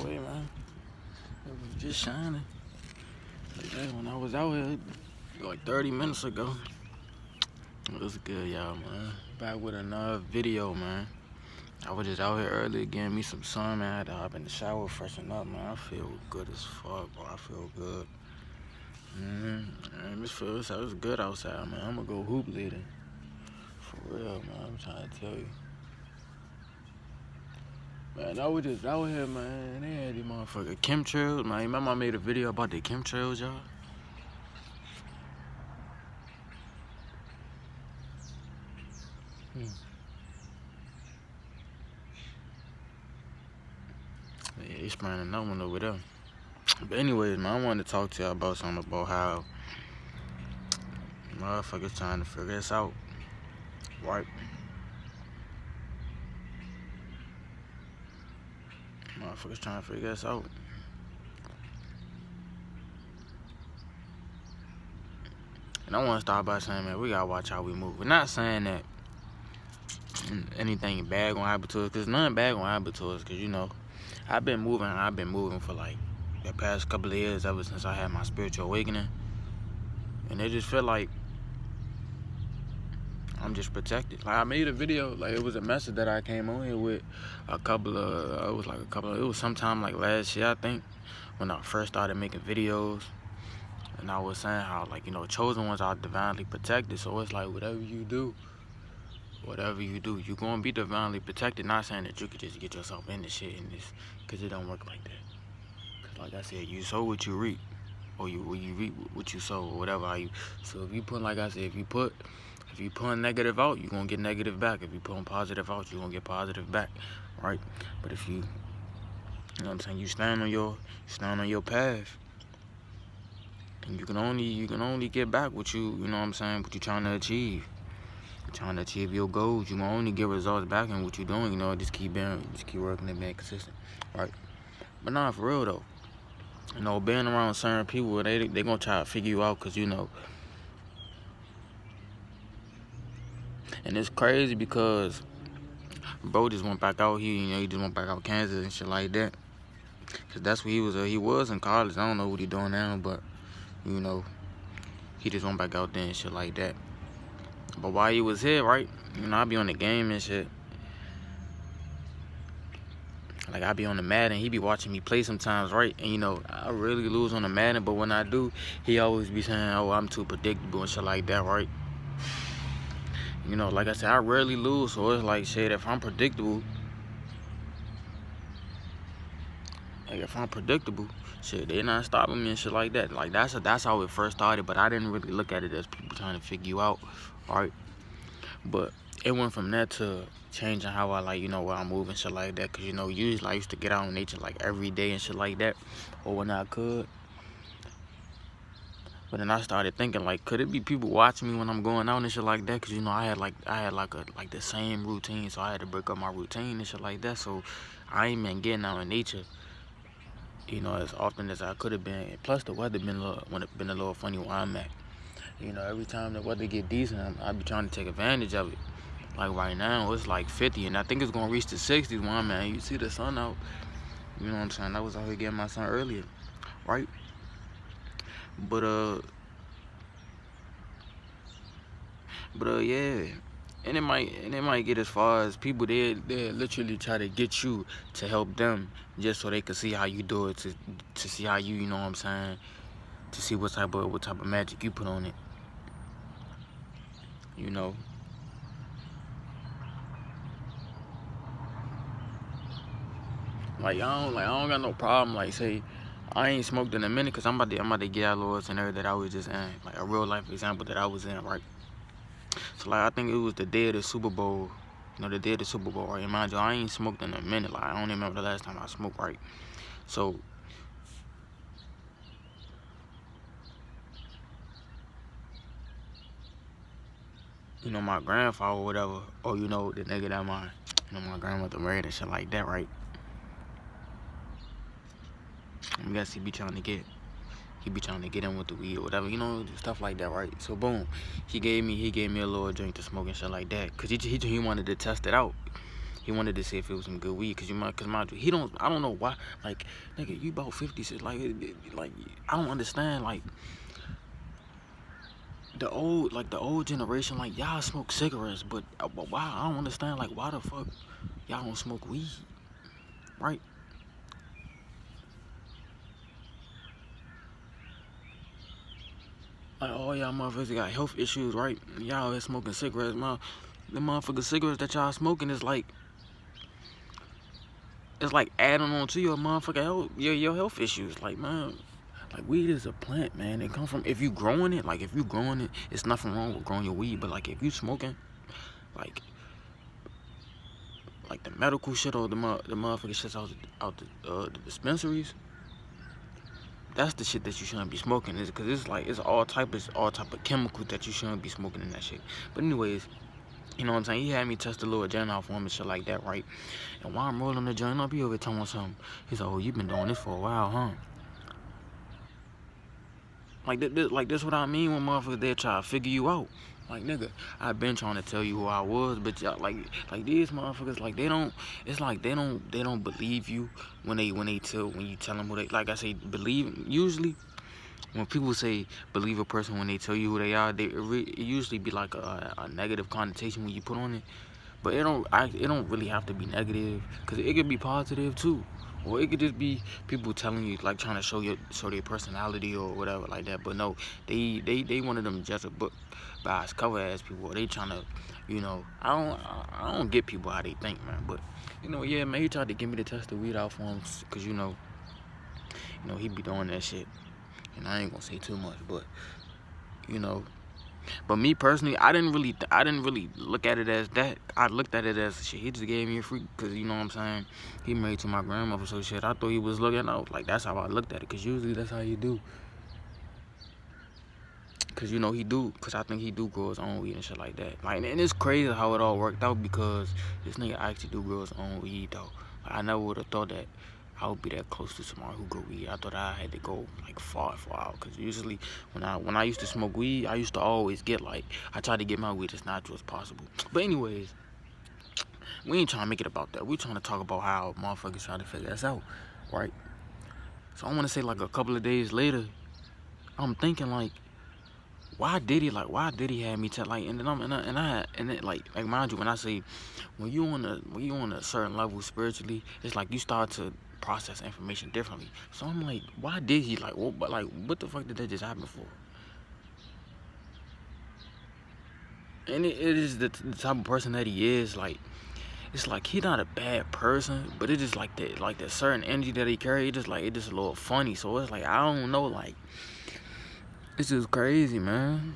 way, man. It was just shining. Like when I was out here like 30 minutes ago. It was good, y'all, man. Back with another video, man. I was just out here earlier getting me some sun, man. I had to hop in the shower, freshen up, man. I feel good as fuck, bro. I feel good. Man, it was good outside, man. I'm gonna go hoop later. For real, man. I'm trying to tell you. Man, I was just out here, man. They had these motherfucking chemtrails, man. Remember I made a video about the chemtrails, y'all? Yeah, they spraying another one over there. But anyways, man, I wanted to talk to y'all about something about how motherfuckers trying to figure this out, right? Motherfuckers trying to figure this out. And I want to start by saying, man, we gotta watch how we move. We're not saying that anything bad gonna happen to us, cause nothing bad gonna happen to us, cause you know, I've been moving for like the past couple of years, ever since I had my spiritual awakening, and it just feel like I'm just protected. Like I made a video, like it was a message that I came on here with it was sometime like last year, I think, when I first started making videos, and I was saying how, like, you know, chosen ones are divinely protected. So it's like whatever you do, you're gonna be divinely protected. Not saying that you could just get yourself in this shit in this, cause it don't work like that. Cause like I said, you sow what you reap, or you reap what you sow, or whatever. So if you put, like I said, if you put negative out, you're gonna get negative back. If you put positive out, you're gonna get positive back, right? But if you know what I'm saying, you stand on your path, and you can only get back what you know what I'm saying, what you're trying to achieve. You're trying to achieve your goals. You can only get results back in what you're doing, you know, just keep working and being consistent, right? But nah, for real though, you know, being around certain people, they gonna try to figure you out, cause you know. And it's crazy because bro just went back out here, you know, he just went back out Kansas and shit like that. Cause that's where he was in college. I don't know what he doing now, but you know, he just went back out there and shit like that. But while he was here, right, you know, I be on the game and shit. Like I be on the Madden, he be watching me play sometimes, right? And you know, I really lose on the Madden, but when I do, he always be saying, oh, I'm too predictable and shit like that, right? You know, like I said, I rarely lose, so it's like, shit, if I'm predictable, shit, they not stopping me and shit like that. Like that's how it first started, but I didn't really look at it as people trying to figure you out, right? But it went from that to changing how I, like, you know, where I move and shit like that. Cause you know, usually I used to get out in nature like every day and shit like that, or when I could. But then I started thinking, like, could it be people watching me when I'm going out and shit like that? Cause you know, I had like the same routine, so I had to break up my routine and shit like that. So I ain't been getting out in nature, you know, as often as I could have been. Plus the weather been a little funny where I'm at. You know, every time the weather get decent, I be trying to take advantage of it. Like right now, it's like 50, and I think it's gonna reach the 60s when I'm at. You see the sun out. You know what I'm saying? I was out here getting my sun earlier, right? But yeah. And it might get as far as people they literally try to get you to help them just so they can see how you do it, to see how you know what I'm saying, to see what type of magic you put on it. You know. Like I don't got no problem, like, say I ain't smoked in a minute, cause I'm about to get out of the scenario that I was just in, like a real life example that I was in, right? So like I think it was the day of the Super Bowl, you know, the day of the Super Bowl, right? And mind you, I ain't smoked in a minute. Like I don't even remember the last time I smoked, right? So you know, my grandfather or whatever, or you know, the nigga that my grandmother married and shit like that, right? I guess he be trying to get in with the weed or whatever, you know, stuff like that, right? So boom, he gave me a little drink to smoke and shit like that, cause he wanted to test it out. He wanted to see if it was some good weed, cause mind you, I don't know why, like, nigga, you about 50 cents, like, I don't understand, like, the old generation, like, y'all smoke cigarettes, but why? I don't understand, like, why the fuck y'all don't smoke weed, right? Like, all y'all motherfuckers got health issues, right? Y'all is smoking cigarettes, the motherfucking cigarettes that y'all smoking is like, it's like adding on to your motherfucking health, your health issues. Like, man, like, weed is a plant, man. It come from, if you growing it, it's nothing wrong with growing your weed. But like, if you smoking, like the medical shit or the motherfucking shit out the dispensaries, that's the shit that you shouldn't be smoking. Is because it's all type of chemicals that you shouldn't be smoking in that shit. But anyways, you know what I'm saying? He had me test the little joint out for him and shit like that, right? And while I'm rolling the joint up, he over telling me something. He's like, "Oh, you been doing this for a while, huh?" Like, this what I mean when motherfuckers they try to figure you out. Like, nigga, I've been trying to tell you who I was, but y'all, like these motherfuckers, like, they don't. It's like they don't believe you when you tell them who they. Like I say, believe. Usually, when people say believe a person when they tell you who they are, it usually be like a negative connotation when you put on it. But it don't really have to be negative, cause it could be positive too. Or it could just be people telling you, like, trying to show their personality or whatever like that. But no, they one of them judge a book by its cover ass people. They trying to, you know, I don't get people how they think, man. But you know, yeah, man, he tried to get me to test the weed out for him, cause you know he be doing that shit. And I ain't gonna say too much, but you know. But me personally, I didn't really look at it as that. I looked at it as shit. He just gave me a freak, cause you know what I'm saying. He married to my grandmother, so shit. I thought he was looking out. Like, that's how I looked at it, cause usually that's how you do. Cause you know he do, cause I think he do grow his own weed and shit like that. Like, and it's crazy how it all worked out, because this nigga actually do grow his own weed though. Like, I never would have thought that I would be that close to somebody who grow weed. I thought I had to go like far out, cause usually when I used to smoke weed, I used to always get like, I tried to get my weed as natural as possible. But anyways, we ain't trying to make it about that. We trying to talk about how motherfuckers trying to figure us out, right? So I want to say, like, a couple of days later, I'm thinking like, why did he have me tell, like, and then like mind you, when I say when you on a certain level spiritually, it's like you start to process information differently. So I'm like, why did he, like, what the fuck did that just happen for? And it is the type of person that he is. Like, it's like he not a bad person, but it just like that certain energy that he carry. It just a little funny. So it's like, I don't know, like, it's just crazy, man.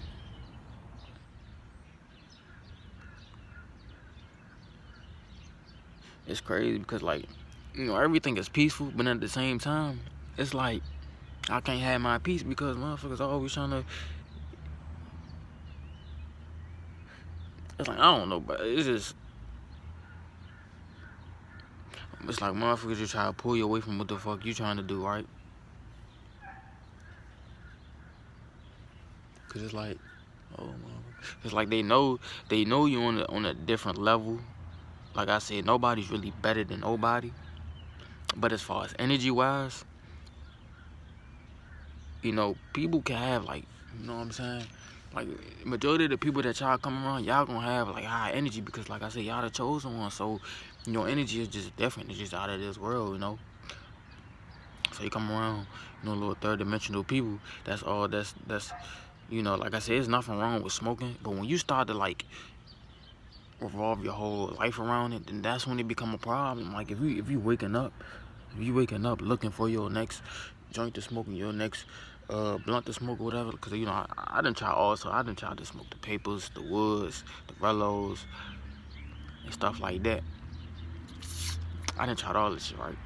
It's crazy because, like, you know, everything is peaceful, but at the same time, it's like I can't have my peace because motherfuckers always trying to. It's like, I don't know, but it's like motherfuckers just try to pull you away from what the fuck you trying to do, right? Cause it's like, oh, it's like they know you on a different level. Like I said, nobody's really better than nobody. But as far as energy wise, you know, people can have, like, you know what I'm saying? Like, majority of the people that y'all come around, y'all gonna have like high energy because, like I said, y'all the chosen one. So your energy is just different. It's just out of this world, you know. So you come around, you know, little third dimensional people. That's all. That's you know, like I said, there's nothing wrong with smoking. But when you start to, like, revolve your whole life around it, then that's when it become a problem. Like, if you waking up looking for your next joint to smoke, your next blunt to smoke or whatever, because, you know, I done try to smoke the papers, the woods, the rellos, and stuff like that. I done tried all this shit, right?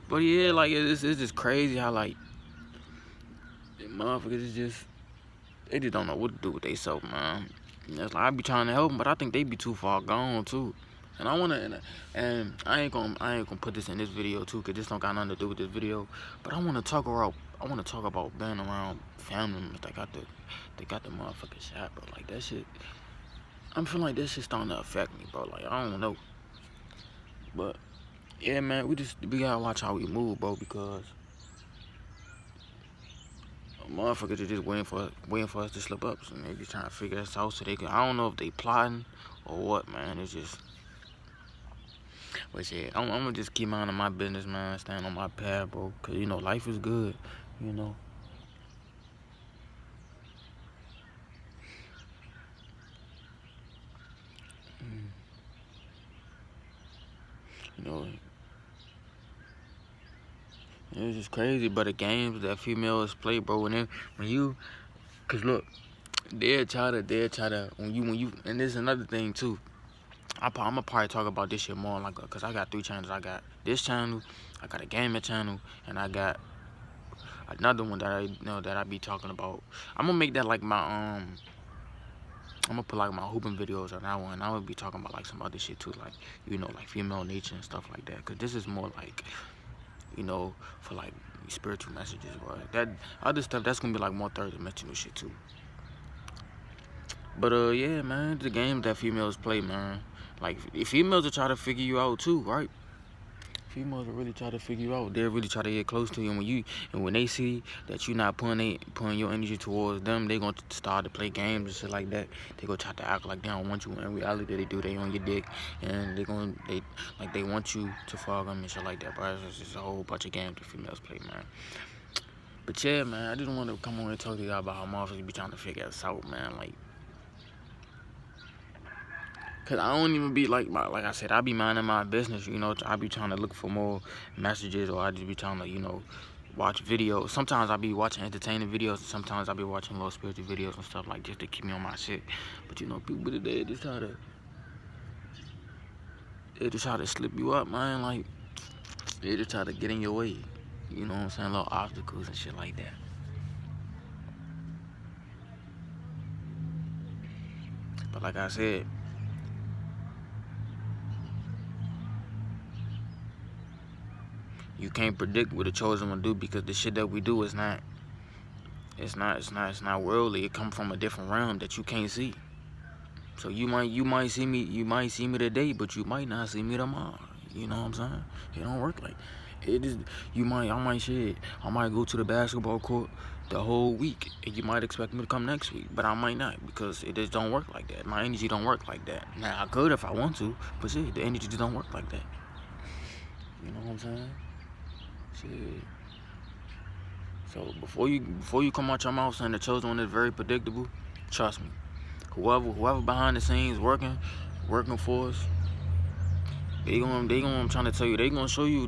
But yeah, like, it's just crazy how, like, motherfuckers is just, they just don't know what to do with themselves, man. It's like, I be trying to help them, but I think they be too far gone too. And I wanna, and I ain't gonna put this in this video too, cause this don't got nothing to do with this video. But I wanna talk I want to talk about being around family members that got the motherfucking shot, bro. Like that shit, I'm feeling like this shit starting to affect me, bro. Like I don't know, but yeah, man, we gotta watch how we move, bro, because motherfuckers are just waiting for us to slip up. So maybe trying to figure us out so they can. I don't know if they plotting or what, man. It's just. But yeah, I'm gonna just keep minding my business, man. Staying on my path, bro. Cause you know life is good, you know. You know, it's just crazy. But the games that females play, bro. Cause look, they'll try to when you, and there's another thing too. I'm gonna probably talk about this shit more, like, cause I got 3 channels. I got this channel, I got a gaming channel, and I got another one that I be talking about. I'm gonna make that like my I'm gonna put like my hooping videos on that one. I would be talking about like some other shit too, like like female nature and stuff like that. Cause this is more like for like spiritual messages, bro. That other stuff that's gonna be like more third dimensional shit too. But yeah, man, the games that females play, man. Like if females will try to figure you out too, right? Females will really try to figure you out. They'll really try to get close to you, and when they see that you're not putting your energy towards them, they gonna start to play games and shit like that. They gonna try to act like they don't want you. In reality, they do. They on your dick, and they want you to fuck them and shit like that. Bro, it's just a whole bunch of games that females play, man. But yeah, man, I just want to come on and talk to y'all about how motherfuckers be trying to figure us out, man. Like. Cause I don't even be like I said, I be minding my business, I be trying to look for more messages, or I just be trying to, watch videos. Sometimes I be watching entertaining videos, and sometimes I be watching little spiritual videos and stuff like just to keep me on my shit. But people today just try to slip you up, man. Like they just try to get in your way. You know what I'm saying? Little obstacles and shit like that. But like I said, you can't predict what the chosen one do, because the shit that we do is not worldly. It come from a different realm that you can't see. So you might see me today, but you might not see me tomorrow. You know what I'm saying? It don't work like it is. I might go to the basketball court the whole week, and you might expect me to come next week, but I might not, because it just don't work like that. My energy don't work like that. Now I could if I want to, but shit, the energy just don't work like that. You know what I'm saying? Shit. So before you come out your mouth saying the chosen one is very predictable, trust me. Whoever behind the scenes working for us, I'm trying to tell you, they gonna show you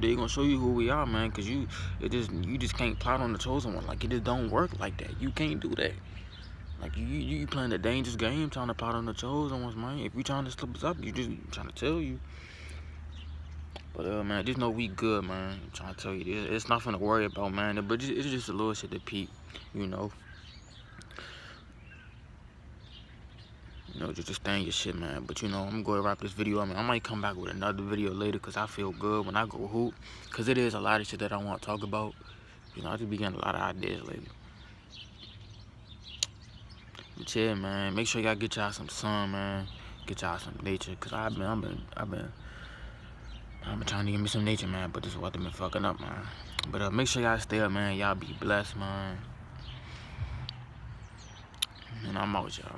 who we are, man. Cause you just can't plot on the chosen one. Like it just don't work like that. You can't do that. Like you playing a dangerous game trying to plot on the chosen ones, man. If you trying to slip us up, you just trying to tell you. But man, just know we good, man. I'm trying to tell you this. It's nothing to worry about, man. But it's just a little shit to peep, you know. Just to stay in your shit, man. But I'm gonna go and wrap this video up. I might come back with another video later, because I feel good when I go hoop. Because it is a lot of shit that I want to talk about. I just be getting a lot of ideas lately. But yeah, man, make sure y'all get y'all some sun, man. Get y'all some nature. Because I've been trying to get me some nature, man. But this is what I've been fucking up, man. But make sure y'all stay up, man. Y'all be blessed, man. And I'm out, y'all.